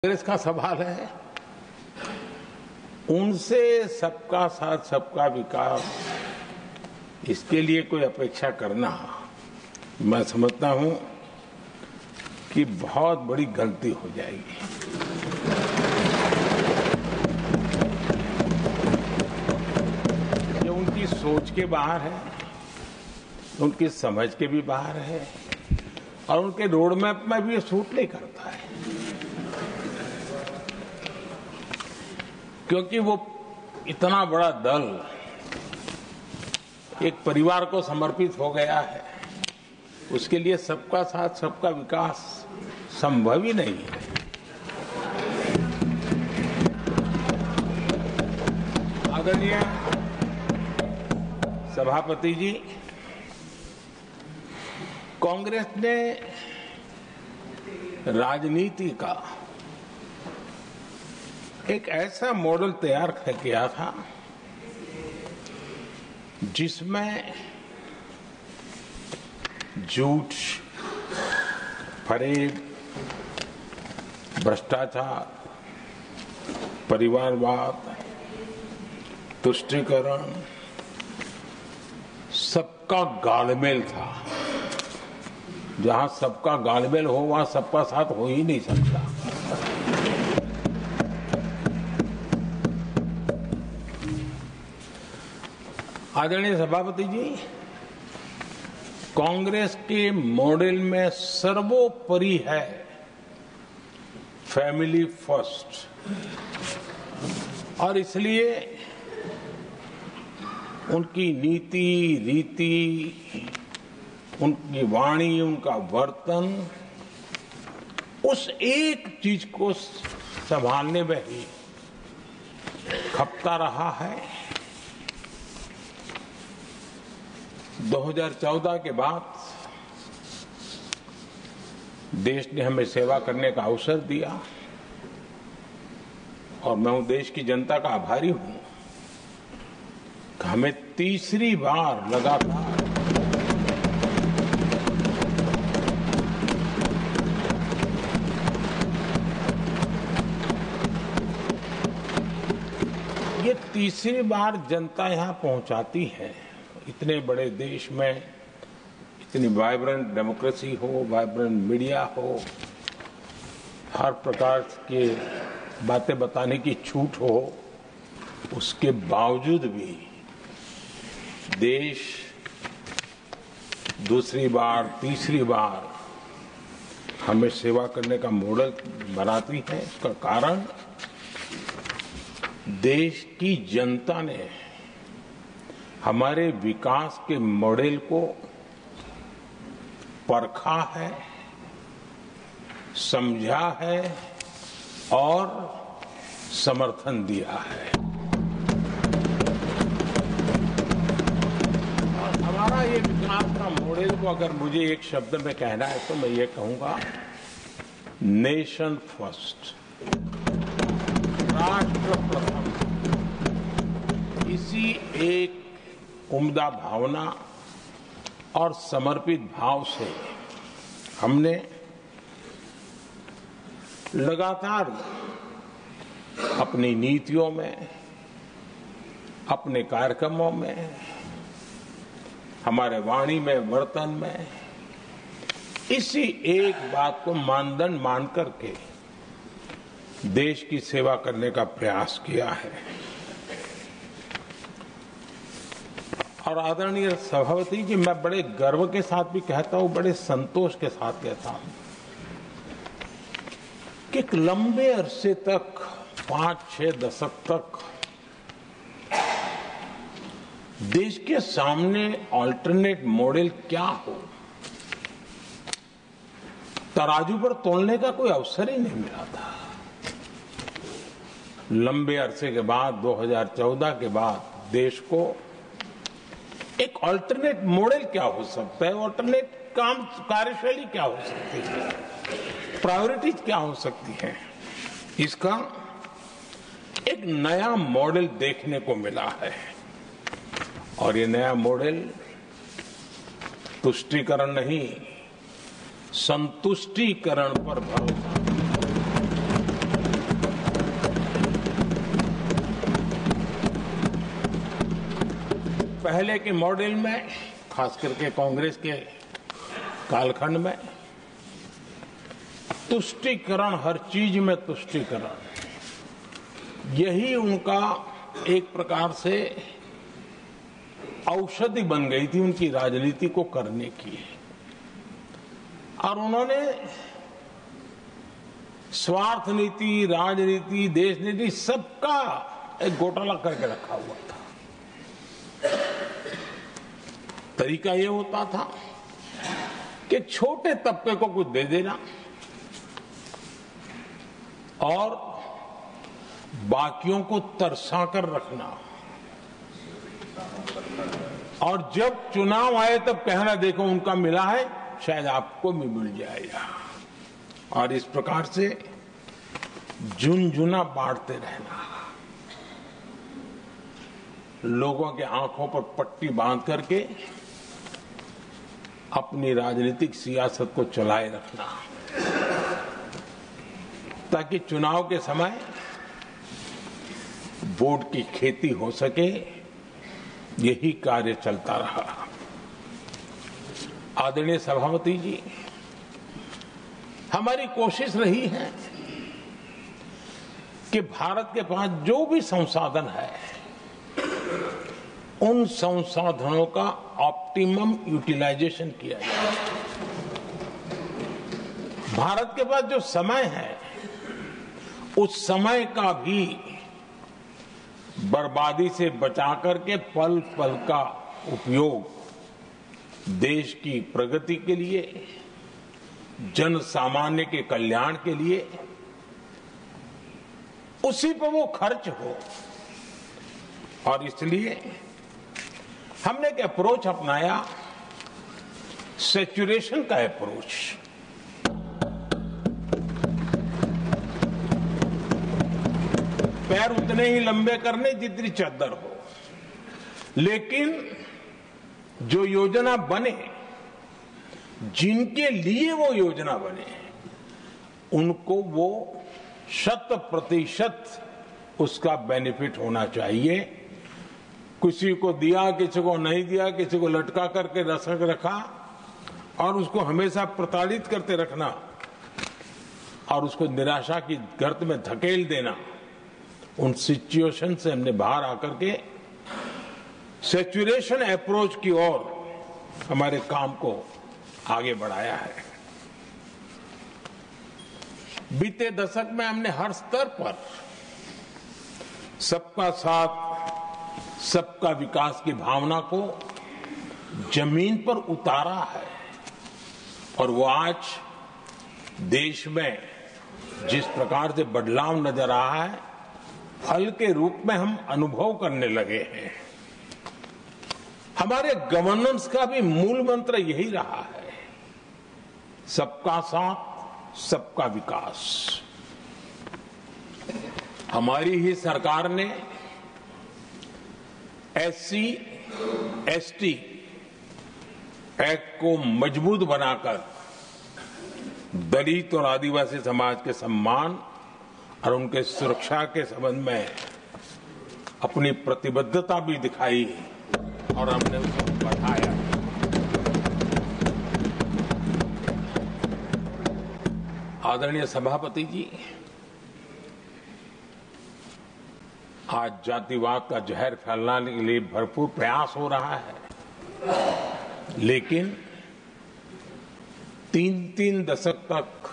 कांग्रेस का सवाल है, उनसे सबका साथ सबका विकास इसके लिए कोई अपेक्षा करना मैं समझता हूं कि बहुत बड़ी गलती हो जाएगी। ये उनकी सोच के बाहर है, उनकी समझ के भी बाहर है और उनके रोड मैप में भी ये सूट नहीं करता है, क्योंकि वो इतना बड़ा दल एक परिवार को समर्पित हो गया है, उसके लिए सबका साथ सबका विकास संभव ही नहीं है। आदरणीय सभापति जी, कांग्रेस ने राजनीति का एक ऐसा मॉडल तैयार किया था जिसमें झूठ, फरेब, भ्रष्टाचार, परिवारवाद, तुष्टीकरण सबका गालमेल था। जहां सबका गालमेल हो वहां सबका साथ हो ही नहीं सकता। आदरणीय सभापति जी, कांग्रेस के मॉडल में सर्वोपरि है फैमिली फर्स्ट, और इसलिए उनकी नीति, रीति, उनकी वाणी, उनका वर्तन उस एक चीज को संभालने में ही खपता रहा है। 2014 के बाद देश ने हमें सेवा करने का अवसर दिया और मैं उस देश की जनता का आभारी हूं कि हमें तीसरी बार लगातार ये तीसरी बार जनता यहां पहुंचाती है। इतने बड़े देश में इतनी वाइब्रेंट डेमोक्रेसी हो, वाइब्रेंट मीडिया हो, हर प्रकार के बातें बताने की छूट हो, उसके बावजूद भी देश दूसरी बार, तीसरी बार हमें सेवा करने का मॉडल बनाती है। इसका कारण देश की जनता ने हमारे विकास के मॉडल को परखा है, समझा है और समर्थन दिया है। और हमारा ये विकास का मॉडल को अगर मुझे एक शब्द में कहना है तो मैं ये कहूंगा, नेशन फर्स्ट, राष्ट्र प्रथम। इसी एक उम्दा भावना और समर्पित भाव से हमने लगातार अपनी नीतियों में, अपने कार्यक्रमों में, हमारे वाणी में, वर्तन में इसी एक बात को मानदंड मान करके देश की सेवा करने का प्रयास किया है। और आदरणीय सभापति जी, मैं बड़े गर्व के साथ भी कहता हूं, बड़े संतोष के साथ कहता हूं कि एक लंबे अरसे तक, 5-6 दशक तक देश के सामने अल्टरनेट मॉडल क्या हो, तराजू पर तोलने का कोई अवसर ही नहीं मिला था। लंबे अरसे के बाद, 2014 के बाद देश को एक अल्टरनेट मॉडल क्या हो सकता है, अल्टरनेट कार्यशैली क्या हो सकती है, प्रायोरिटीज क्या हो सकती है, इसका एक नया मॉडल देखने को मिला है। और ये नया मॉडल तुष्टीकरण नहीं, संतुष्टीकरण पर भरोसा पहले के मॉडल में, खास करके कांग्रेस के कालखंड में, तुष्टीकरण, हर चीज में तुष्टीकरण, यही उनका एक प्रकार से औषधि बन गई थी उनकी राजनीति को करने की। और उन्होंने स्वार्थ नीति, राजनीति, देश नीति, सबका एक घोटाला करके रखा हुआ था। तरीका ये होता था कि छोटे तबके को कुछ दे देना और बाकियों को तरसा कर रखना, और जब चुनाव आए तब कहना देखो उनका मिला है, शायद आपको भी मिल जाएगा। और इस प्रकार से झुनझुना बांटते रहना, लोगों के आंखों पर पट्टी बांध करके अपनी राजनीतिक सियासत को चलाए रखना, ताकि चुनाव के समय वोट की खेती हो सके। यही कार्य चलता रहा। आदरणीय सभापति जी, हमारी कोशिश रही है कि भारत के पास जो भी संसाधन है, उन संसाधनों का ऑप्टिमम यूटिलाइजेशन किया जाए। भारत के पास जो समय है, उस समय का भी बर्बादी से बचा करके पल पल का उपयोग देश की प्रगति के लिए, जन सामान्य के कल्याण के लिए, उसी पर वो खर्च हो। और इसलिए हमने एक अप्रोच अपनाया, सैचुरेशन का अप्रोच। पैर उतने ही लंबे करने जितनी चद्दर हो, लेकिन जो योजना बने, जिनके लिए वो योजना बने, उनको वो 100% उसका बेनिफिट होना चाहिए। किसी को दिया, किसी को नहीं दिया, किसी को लटका करके रखा और उसको हमेशा प्रताड़ित करते रखना और उसको निराशा की गर्त में धकेल देना, उन सिचुएशन से हमने बाहर आकर के सैचुरेशन अप्रोच की ओर हमारे काम को आगे बढ़ाया है। बीते दशक में हमने हर स्तर पर सबका साथ, सबका विकास की भावना को जमीन पर उतारा है, और वो आज देश में जिस प्रकार से बदलाव नजर आ रहा है, फल के रूप में हम अनुभव करने लगे हैं। हमारे गवर्नेंस का भी मूल मंत्र यही रहा है, सबका साथ, सबका विकास। हमारी ही सरकार ने SC, ST एक्ट को मजबूत बनाकर दलित और आदिवासी समाज के सम्मान और उनके सुरक्षा के संबंध में अपनी प्रतिबद्धता भी दिखाई और हमने उसको बढ़ाया। आदरणीय सभापति जी, आज जातिवाद का जहर फैलाने के लिए भरपूर प्रयास हो रहा है, लेकिन 3 दशक तक